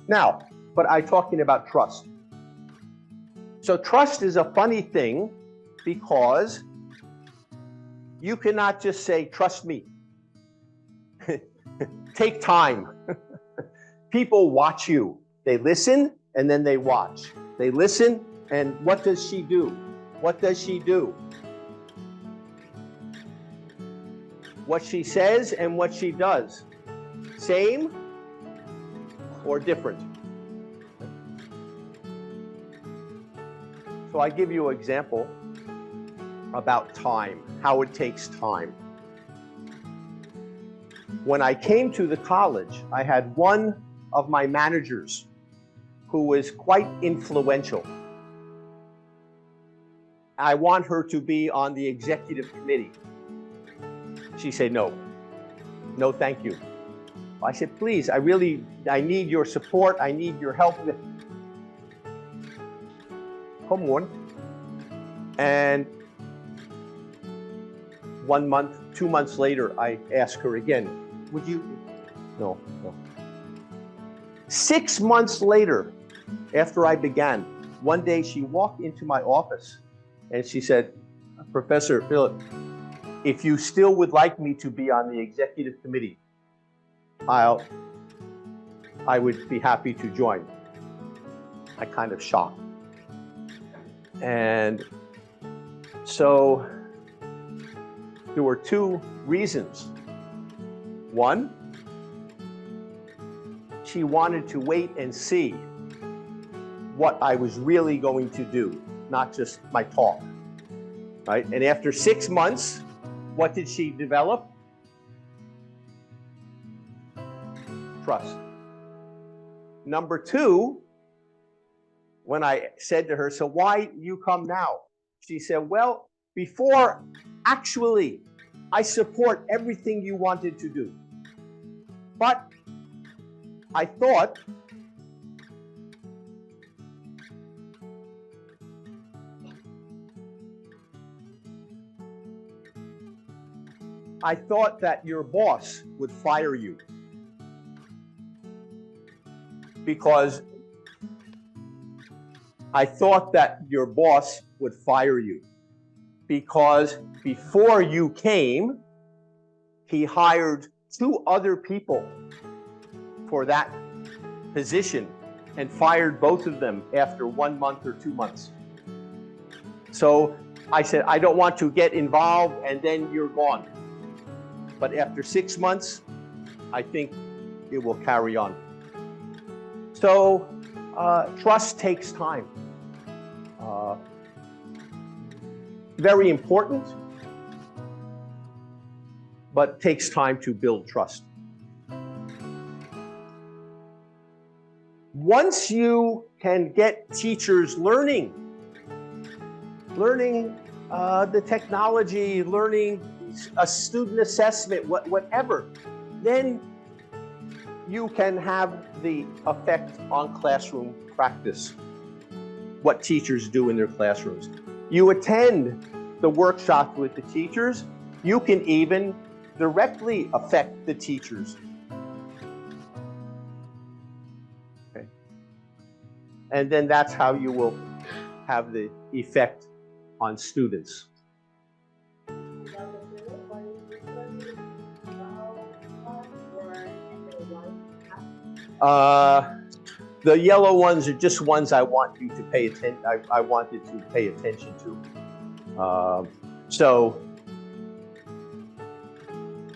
Now, but I'm talking about trust. So trust is a funny thing because you cannot just say, trust me. Take time. People watch you. They listen and then they watch. They listen and what does she do? What does she do? What she says and what she does. Same or different? So I give you an example about time, how it takes time. When I came to the college, I had one of my managers who was quite influential. I want her to be on the executive committee. She said, no, thank you. I said, please, I need your support. I need your help. Come on. And 1 month, 2 months later, I asked her again, would you? No. 6 months later, after I began, one day she walked into my office and she said, Professor Philip, if you still would like me to be on the executive committee, I would be happy to join. I kind of shocked. And so there were two reasons. One, she wanted to wait and see what I was really going to do, not just my talk, right? And after 6 months, what did she develop? Trust. Number two, when I said to her, so why you come now? She said, well, before, actually, I support everything you wanted to do. But I thought that your boss would fire you because before you came, he hired 2 other people for that position and fired both of them after 1 month or 2 months. So I said, I don't want to get involved and then you're gone. But after 6 months, I think it will carry on. So trust takes time. Very important, but takes time to build trust. Once you can get teachers learning the technology, learning a student assessment, whatever, then you can have the effect on classroom practice, what teachers do in their classrooms. You attend the workshops with the teachers, you can even directly affect the teachers. Okay. And then that's how you will have the effect on students. The yellow ones are just ones I want you to pay attention. I wanted to pay attention to. So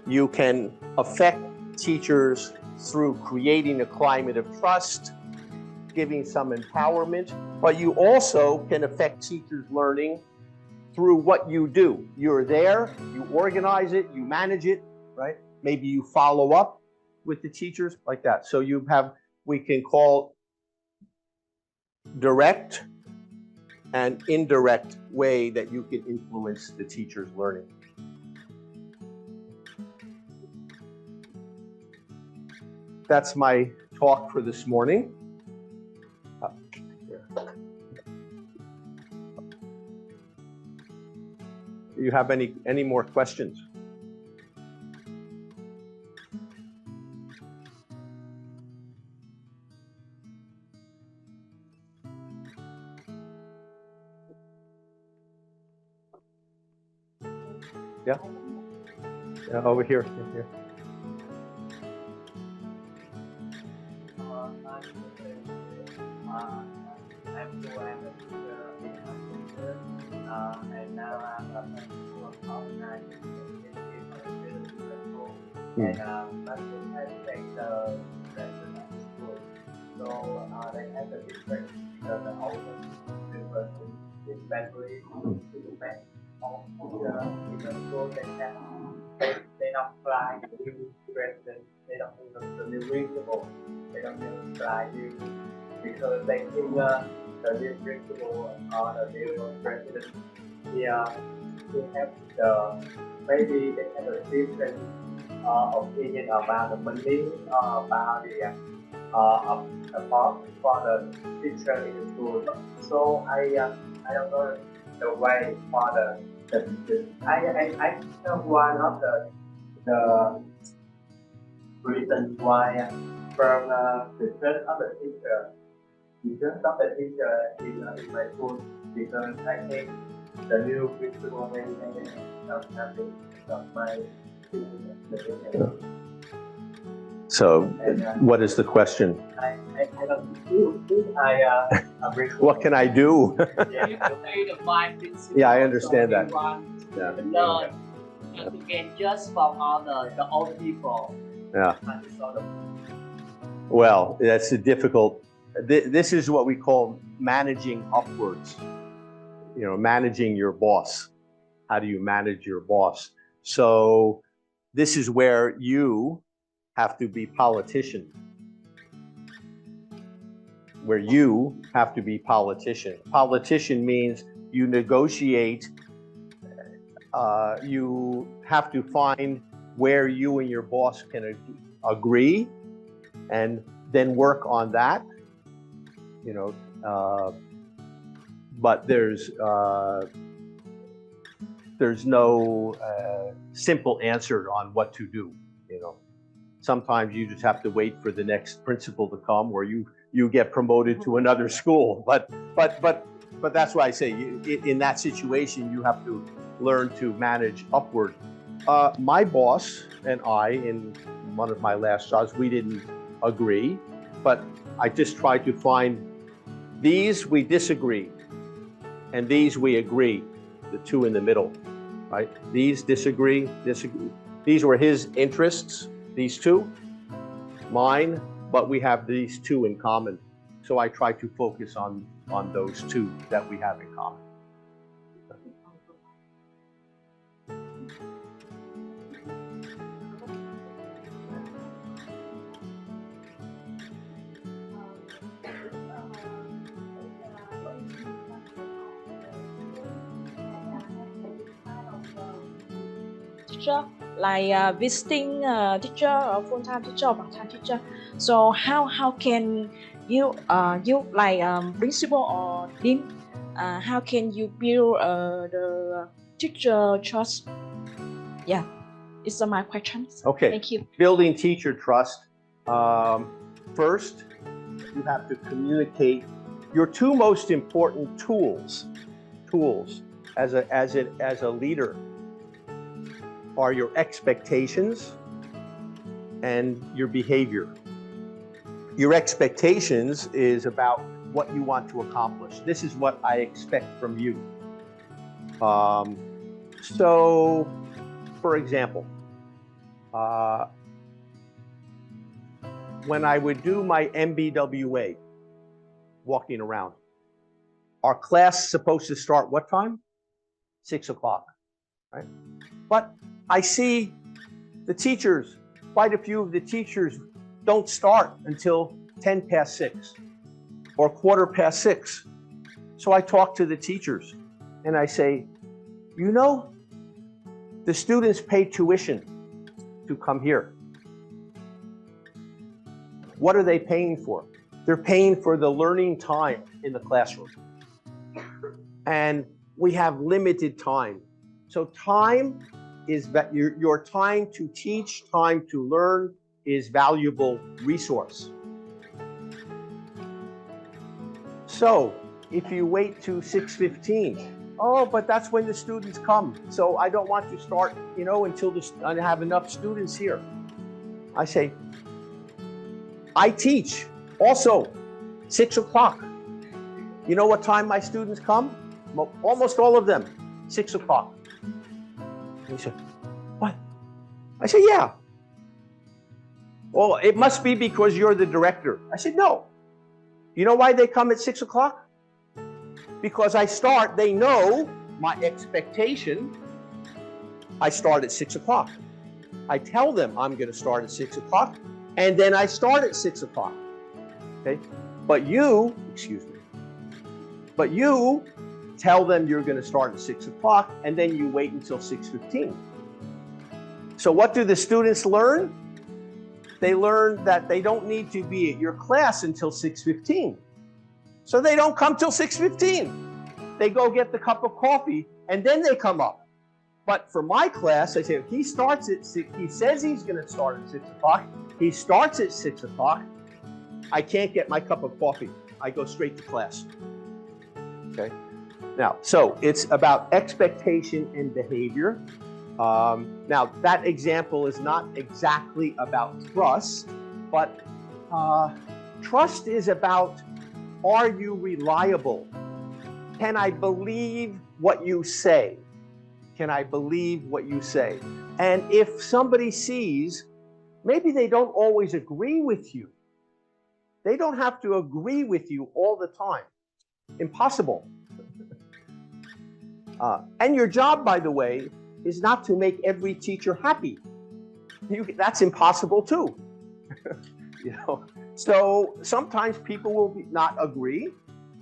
you can affect teachers through creating a climate of trust, giving some empowerment, but you also can affect teachers' learning through what you do. You're there, you organize it, you manage it, right? Maybe you follow up with the teachers like that. So you have, we can call direct and indirect way that you can influence the teacher's learning. That's my talk for this morning. Do you have any more questions? Yeah? Yeah, over here. Here. I'm a teacher in Hallinger, and now I'm a principal of organizing in school. And my school has take the direction of the school. So they have the different because the open university, especially the best of the school they don't fly the new president, they don't use the new principal, they don't use fly new because they think the new principal or the new president he have the maybe they have a different opinion about the money about the about for the teacher in the school. So I don't know the way for the I know one of the reason why from the trust of the teacher in my school because I think the new principal maybe not having my students. So, what is the question? I don't do. What can I do? Yeah, I understand that. Yeah. To learn and to gain just from all the old people. Yeah. Well, that's a difficult. This is what we call managing upwards. You know, managing your boss. How do you manage your boss? So, this is where you have to be politician. Where you have to be politician. Politician means you negotiate. You have to find where you and your boss can agree, and then work on that. You know, but there's no simple answer on what to do. You know, sometimes you just have to wait for the next principal to come, or you get promoted to another school. But that's why I say in that situation you have to learn to manage upward. My boss and I, in one of my last jobs, we didn't agree, but I just tried to find these we disagree, and these we agree, the two in the middle, right? These disagree. These were his interests, these two, mine, but we have these two in common. So I try to focus on those two that we have in common. Teacher, like visiting teacher or full-time teacher or part-time teacher. So how can you like principal or dean? How can you build the teacher trust? Yeah, it's my questions. Okay. Thank you. Building teacher trust. First, you have to communicate your two most important tools as a leader are your expectations and your behavior. Your expectations is about what you want to accomplish. This is what I expect from you. So, for example, when I would do my MBWA, walking around, our class is supposed to start what time? 6 o'clock, right? But I see the teachers, quite a few of the teachers don't start until 10 past 6 or 6:15. So I talk to the teachers and I say, you know, the students pay tuition to come here. What are they paying for? They're paying for the learning time in the classroom. And we have limited time. So time is that your time to teach, time to learn is valuable resource. So if you wait to 6:15, oh, but that's when the students come. So I don't want to start, until I have enough students here. I say, I teach also 6 o'clock. You know what time my students come? Almost all of them, 6 o'clock. He said, what? I said, yeah. Well, it must be because you're the director. I said, no. You know why they come at 6 o'clock? Because they know my expectation. I start at 6 o'clock. I tell them I'm going to start at 6 o'clock, and then I start at 6 o'clock. Okay? But you tell them you're going to start at 6 o'clock, and then you wait until 6:15. So what do the students learn? They learn that they don't need to be at your class until 6:15. So they don't come till 6:15. They go get the cup of coffee, and then they come up. But for my class, I say, if he starts at 6, he says he's going to start at 6 o'clock. He starts at 6 o'clock. I can't get my cup of coffee. I go straight to class. Okay? Now, so it's about expectation and behavior. Now, that example is not exactly about trust, but trust is about, are you reliable? Can I believe what you say? Can I believe what you say? And if somebody sees, maybe they don't always agree with you. They don't have to agree with you all the time. Impossible. And your job, by the way, is not to make every teacher happy. That's impossible too. So sometimes people will not agree,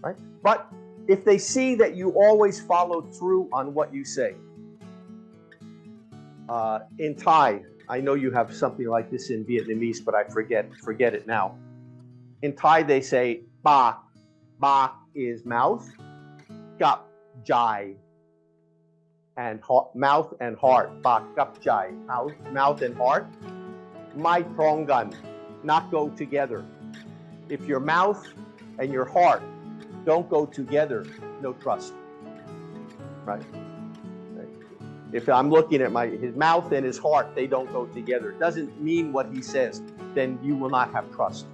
right? But if they see that you always follow through on what you say. In Thai, I know you have something like this in Vietnamese, but I forget it now. In Thai, they say ba. Ba is mouth, gap jai, and mouth and heart. Ba gap jai, mouth and heart. Mai prong gan, not go together. If your mouth and your heart don't go together, no trust. Right? If I'm looking at his mouth and his heart, they don't go together. It doesn't mean what he says, then you will not have trust.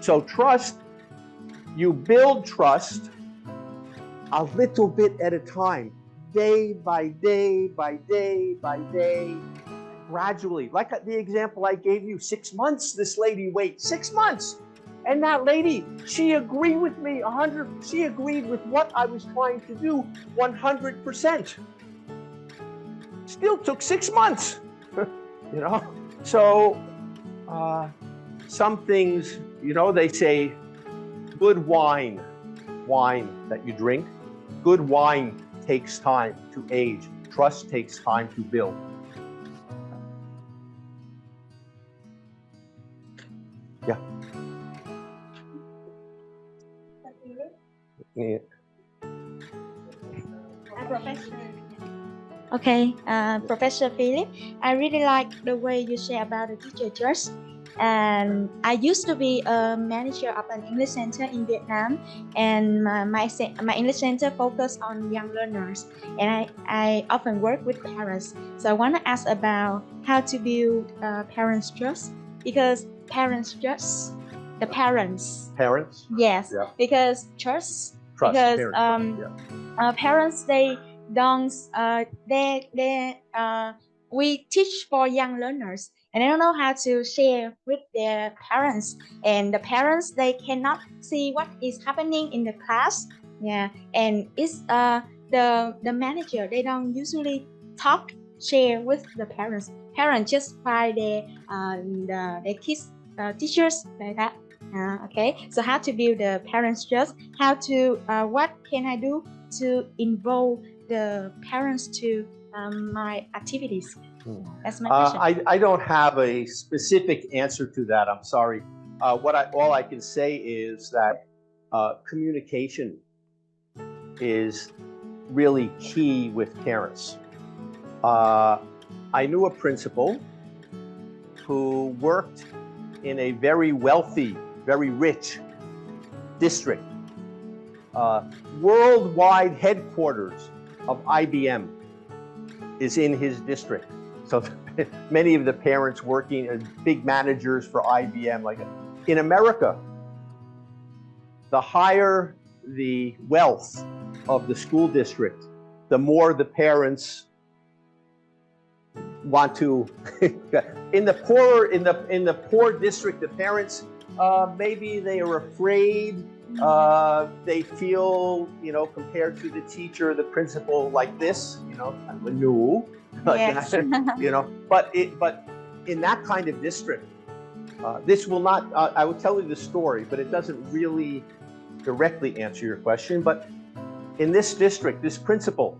So trust, you build trust a little bit at a time, day by day by day by day, gradually. Like the example I gave you, 6 months this lady waited, 6 months. And that lady, she agreed with me she agreed with what I was trying to do 100%. Still took 6 months, So some things, they say good wine that you drink, good wine takes time to age. Trust takes time to build. Yeah. Yeah. Professor. Okay, Professor Philip, I really like the way you share about the teacher trust. And I used to be a manager of an English center in Vietnam, and my English center focused on young learners, and I often work with parents. So I want to ask about how to build parents' trust, because parents trust the parents. Parents? Yes, yeah. Because trust Because parents, they don't we teach for young learners, and they don't know how to share with their parents, and the parents, they cannot see what is happening in the class. And it's the manager, they don't usually share with the parents just by their kids teachers like that. Okay, so how to build the parents trust, what can I do to involve the parents to my activities? That's my question. I don't have a specific answer to that. I'm sorry. All I can say is that communication is really key with parents. I knew a principal who worked in a very wealthy, very rich district, worldwide headquarters of IBM is in his district. So many of the parents working as big managers for IBM. Like in America, the higher the wealth of the school district, the more the parents want to. in the poor district, the parents maybe they are afraid. They feel, compared to the teacher, the principal, like this, kind of a new, Yes. But in that kind of district, this will not. I will tell you the story, but it doesn't really directly answer your question. But in this district, this principal,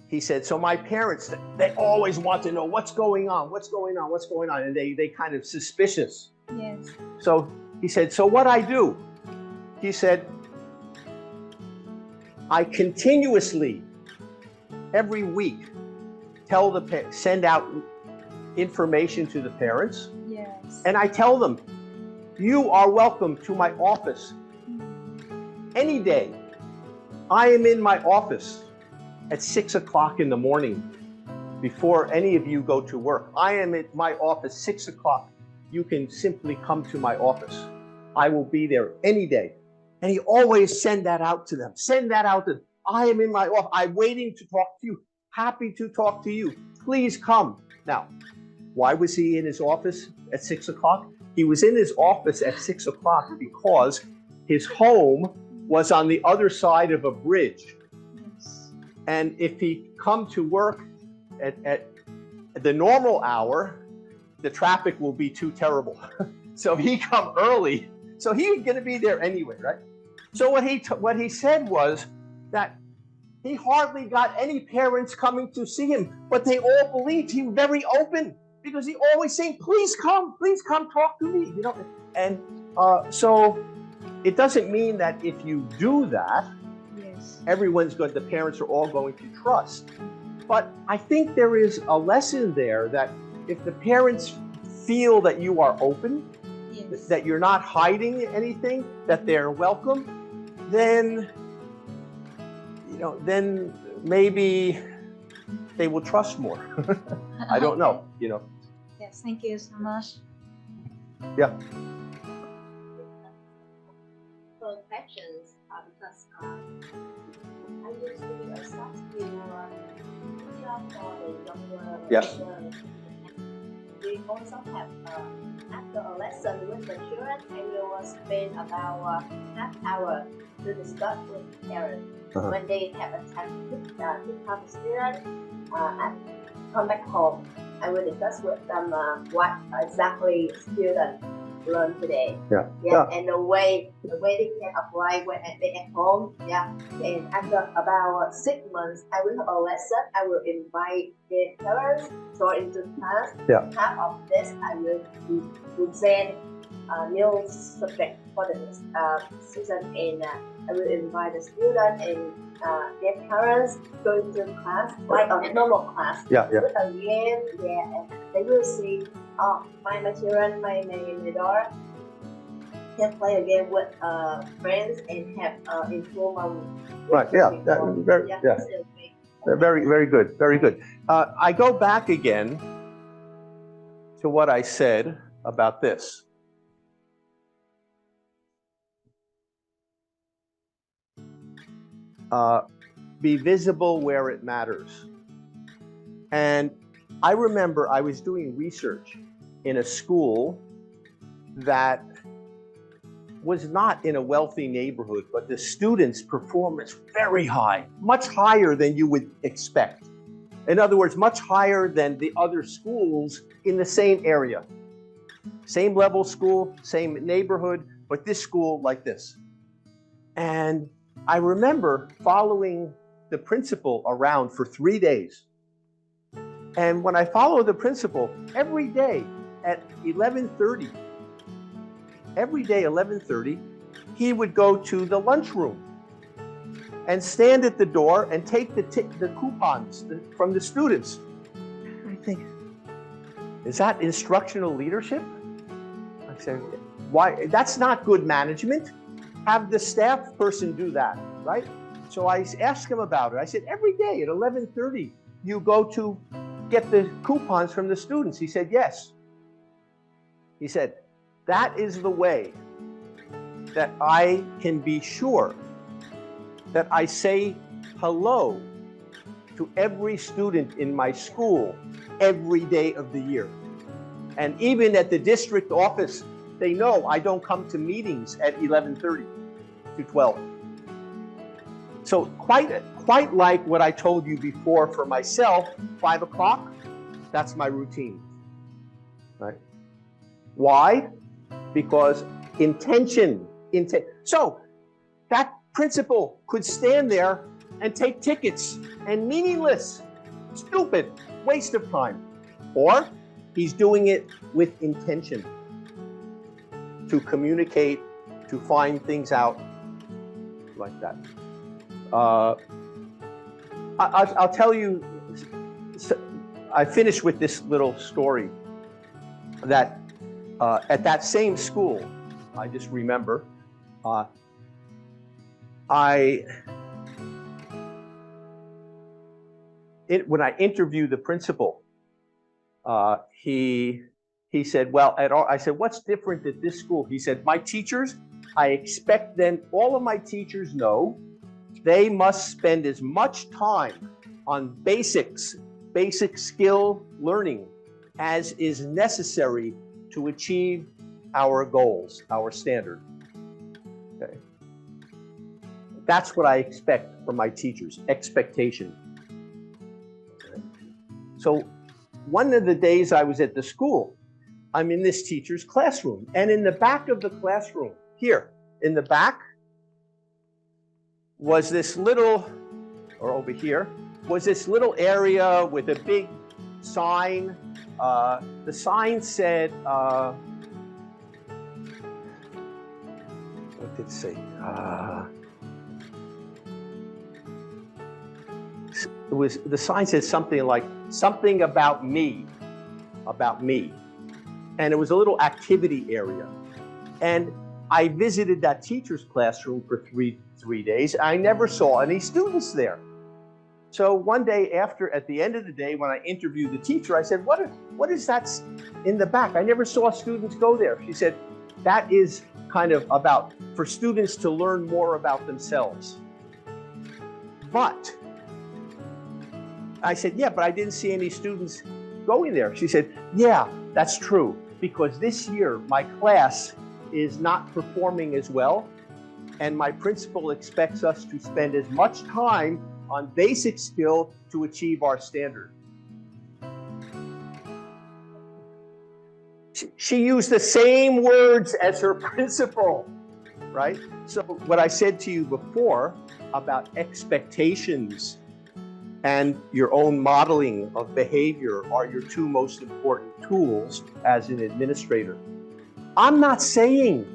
he said, so my parents, they always want to know what's going on, and they kind of suspicious. Yes. So he said, so what I do? He said, I continuously, every week, send out information to the parents. Yes. And I tell them, you are welcome to my office any day. I am in my office at 6 o'clock in the morning before any of you go to work. I am at my office 6 o'clock. You can simply come to my office. I will be there any day. And he always send that out to them. Send that out to them. I am in my office. I'm waiting to talk to you. Happy to talk to you. Please come. Now, why was he in his office at 6 o'clock? He was in his office at 6 o'clock because his home was on the other side of a bridge. Yes. And if he come to work at the normal hour, the traffic will be too terrible. So he come early. So he's going to be there anyway, right? So what he said was that he hardly got any parents coming to see him, but they all believed he was very open because he always saying, please come, talk to me, And so it doesn't mean that if you do that, Yes. the parents are all going to trust. But I think there is a lesson there that if the parents feel that you are open, Yes. that you're not hiding anything, that they're welcome, then then maybe they will trust more. I don't know, Yes. Thank you so much. Yeah. For questions, because I used to be a soft skill teacher for the younger Yes. learners. We also have after a lesson with the children, and we will spend about half hour to discuss with parents. Uh-huh. When they have a time to come to student and come back home, I will discuss with them what exactly students learn today. Yeah. And the way they can apply when they at home. Yeah. And after about 6 months, I will have a lesson. I will invite the parents to into class. Yeah. Half of this I will present a new subject for the next season, and I will invite the student and their parents going to class like a normal class. Yeah. With a game, and they will see, my children, my daughter can play a game with friends and have informal. Right. Yeah. Very, very good. Very good. I go back again to what I said about this. Be visible where it matters. And I remember I was doing research in a school that was not in a wealthy neighborhood, but the students' performance very high, much higher than you would expect. In other words, much higher than the other schools in the same area. Same level school, same neighborhood, but this school like this. And I remember following the principal around for 3 days. And when I followed the principal, every day at 11:30, he would go to the lunchroom and stand at the door and take the coupons from the students. I think, is that instructional leadership? I said, why? That's not good management. Have the staff person do that, right? So I asked him about it. I said, every day at 11:30, you go to get the coupons from the students. He said, yes. He said, that is the way that I can be sure that I say hello to every student in my school every day of the year. And even at the district office, they know I don't come to meetings at 11:30 to 12. So quite like what I told you before for myself, 5 o'clock, that's my routine, right? Why? Because intention. So that principal could stand there and take tickets and meaningless, stupid, waste of time. Or he's doing it with intention to communicate, to find things out like that. I'll tell you, I finished with this little story that at that same school, I just remember, when I interviewed the principal, he said, well, I said, what's different at this school? He said, my teachers, I expect them, all of my teachers know they must spend as much time on basic skill learning as is necessary to achieve our goals, our standard. Okay. That's what I expect from my teachers, expectation. Okay. So one of the days I was at the school, I'm in this teacher's classroom, and in the back of the classroom, here, in the back, was this little, or over here, was this little area with a big sign. The sign said, what did it say? The sign said something like, something about me. And it was a little activity area. And I visited that teacher's classroom for three days. I never saw any students there. So one day at the end of the day, when I interviewed the teacher, I said, what is that in the back? I never saw students go there. She said, that is kind of for students to learn more about themselves. But I said, yeah, but I didn't see any students going there. She said, yeah, that's true, because this year my class is not performing as well, and my principal expects us to spend as much time on basic skill to achieve our standard. She used the same words as her principal, right? So what I said to you before about expectations and your own modeling of behavior are your two most important tools as an administrator. I'm not saying,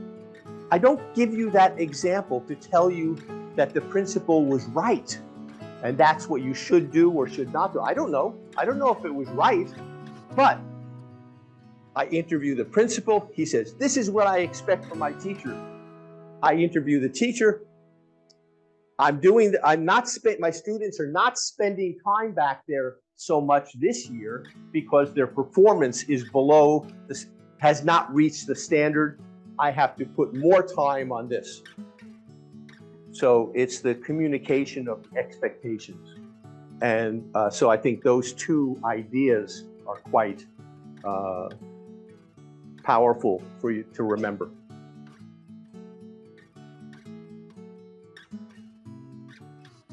I don't give you that example to tell you that the principal was right and that's what you should do or should not do. I don't know. I don't know if it was right, but I interview the principal. He says, this is what I expect from my teacher. I interview the teacher. My students are not spending time back there so much this year because their performance is below, has not reached the standard. I have to put more time on this. So it's the communication of expectations. And so I think those two ideas are quite powerful for you to remember.